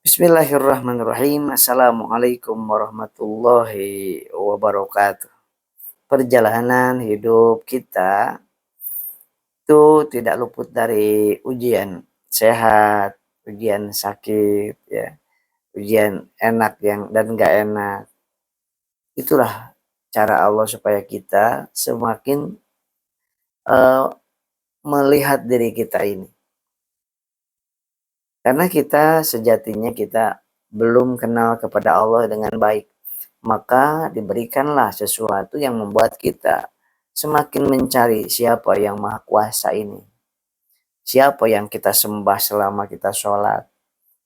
Bismillahirrahmanirrahim. Assalamualaikum warahmatullahi wabarakatuh. Perjalanan hidup kita itu tidak luput dari ujian sehat, ujian sakit, ya, ujian enak dan gak enak. Itulah cara Allah supaya kita semakin uh, melihat diri kita ini. Karena kita sejatinya kita belum kenal kepada Allah dengan baik. Maka diberikanlah sesuatu yang membuat kita semakin mencari siapa yang maha kuasa ini. Siapa yang kita sembah selama kita sholat.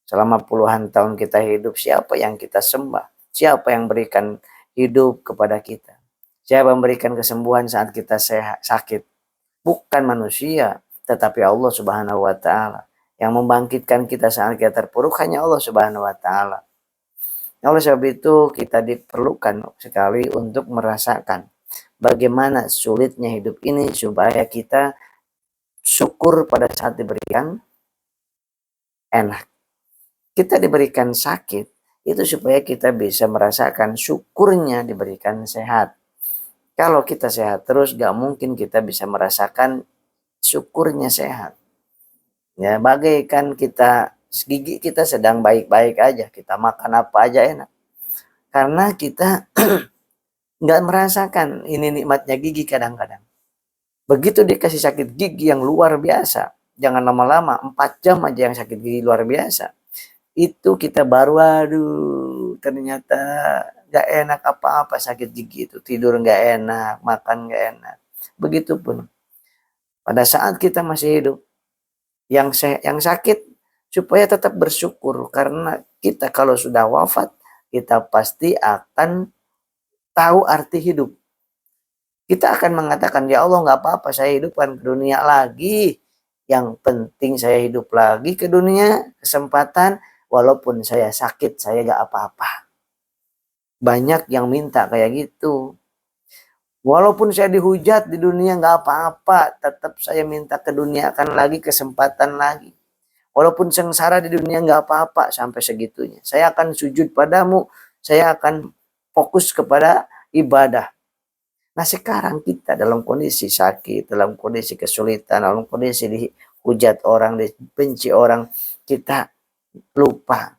Selama puluhan tahun kita hidup, siapa yang kita sembah. Siapa yang berikan hidup kepada kita. Siapa yang memberikan kesembuhan saat kita sehat, sakit. Bukan manusia, tetapi Allah Subhanahu wa Ta'ala. Yang membangkitkan kita saat kita terpuruk hanya Allah Subhanahu wa Ta'ala. Oleh sebab itu kita diperlukan sekali untuk merasakan bagaimana sulitnya hidup ini supaya kita syukur pada saat diberikan enak. Kita diberikan sakit itu supaya kita bisa merasakan syukurnya diberikan sehat. Kalau kita sehat terus gak mungkin kita bisa merasakan syukurnya sehat. Ya, bagaikan gigi kita sedang baik-baik aja, kita makan apa aja enak. Karena kita nggak merasakan ini nikmatnya gigi kadang-kadang. Begitu dikasih sakit gigi yang luar biasa, jangan lama-lama, 4 jam aja yang sakit gigi luar biasa. Itu kita baru, aduh, ternyata nggak enak apa-apa sakit gigi itu. Tidur nggak enak, makan nggak enak. Begitupun pada saat kita masih hidup, yang sakit supaya tetap bersyukur, karena kita kalau sudah wafat kita pasti akan tahu arti hidup. Kita akan mengatakan, ya Allah nggak apa-apa saya hidupkan ke dunia lagi, yang penting saya hidup lagi ke dunia, kesempatan, walaupun saya sakit saya nggak apa-apa. Banyak yang minta kayak gitu. Walaupun saya dihujat di dunia nggak apa-apa, tetap saya minta ke dunia akan lagi, kesempatan lagi. Walaupun sengsara di dunia nggak apa-apa, sampai segitunya. Saya akan sujud padamu, saya akan fokus kepada ibadah. Nah sekarang kita dalam kondisi sakit, dalam kondisi kesulitan, dalam kondisi dihujat orang, dibenci orang, kita lupa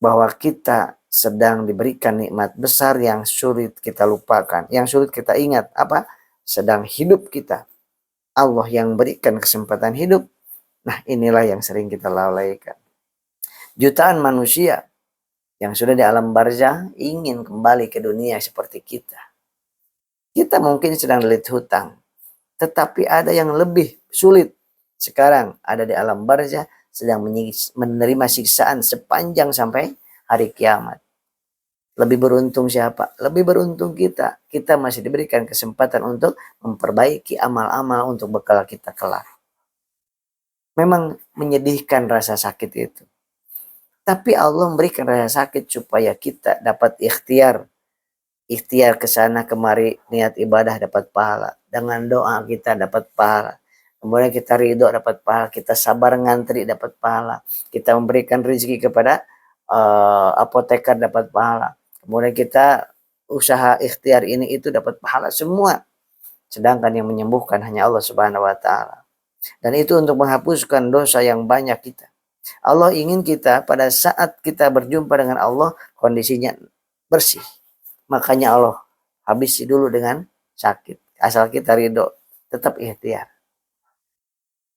bahwa kita sedang diberikan nikmat besar yang sulit kita lupakan, yang sulit kita ingat. Apa? Sedang hidup kita. Allah yang berikan kesempatan hidup. Nah inilah yang sering kita lalaikan. Jutaan manusia yang sudah di alam barzah ingin kembali ke dunia seperti kita. Kita mungkin sedang dililit hutang, tetapi ada yang lebih sulit. Sekarang ada di alam barzah sedang menerima siksaan sepanjang sampai hari kiamat. Lebih beruntung siapa? Lebih beruntung kita. Kita masih diberikan kesempatan untuk memperbaiki amal-amal untuk bekal kita kelak. Memang menyedihkan rasa sakit itu. Tapi Allah memberikan rasa sakit supaya kita dapat ikhtiar. Ikhtiar ke sana kemari, niat ibadah dapat pahala. Dengan doa kita dapat pahala. Kemudian kita ridho dapat pahala. Kita sabar ngantri dapat pahala. Kita memberikan rezeki kepada apoteker dapat pahala. Kemudian kita usaha ikhtiar ini itu dapat pahala semua. Sedangkan yang menyembuhkan hanya Allah Subhanahu wa Ta'ala. Dan itu untuk menghapuskan dosa yang banyak kita. Allah ingin kita pada saat kita berjumpa dengan Allah kondisinya bersih. Makanya Allah habisi dulu dengan sakit. Asal kita ridho, tetap ikhtiar.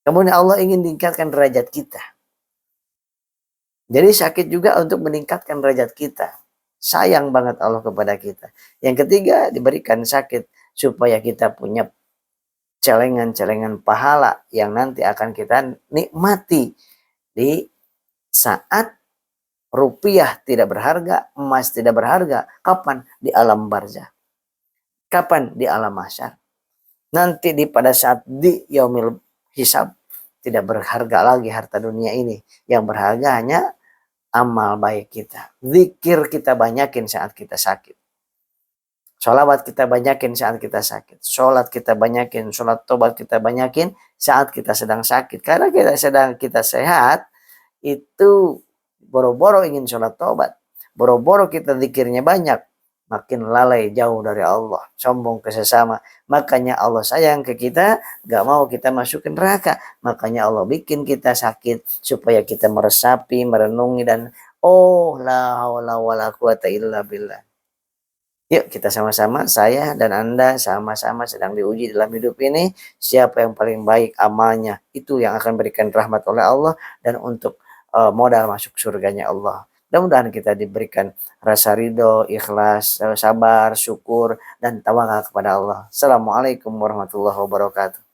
Kemudian Allah ingin meningkatkan derajat kita. Jadi sakit juga untuk meningkatkan derajat kita. Sayang banget Allah kepada kita. Yang ketiga, diberikan sakit supaya kita punya celengan-celengan pahala yang nanti akan kita nikmati di saat rupiah tidak berharga, emas tidak berharga. Kapan? Di alam barzah. Kapan? Di alam mahsyar. Nanti pada saat di yaumil hisab tidak berharga lagi harta dunia ini. Yang berharga hanya amal baik kita. Zikir kita banyakin saat kita sakit. Sholawat kita banyakin saat kita sakit. Sholat kita banyakin. Sholat tobat kita banyakin saat kita sedang sakit. Karena kita sedang kita sehat, itu boro-boro ingin sholat taubat, boro-boro kita zikirnya banyak, makin lalai jauh dari Allah, sombong ke sesama. Makanya Allah sayang ke kita, gak mau kita masuk ke neraka. Makanya Allah bikin kita sakit supaya kita meresapi, merenungi dan oh la haula wala quwata illa billah. Yuk kita sama-sama, saya dan Anda sama-sama sedang diuji dalam hidup ini. Siapa yang paling baik amalnya, itu yang akan berikan rahmat oleh Allah dan untuk modal masuk surganya Allah. Mudah-mudahan kita diberikan rasa ridho, ikhlas, sabar, syukur, dan tawakal kepada Allah. Assalamualaikum warahmatullahi wabarakatuh.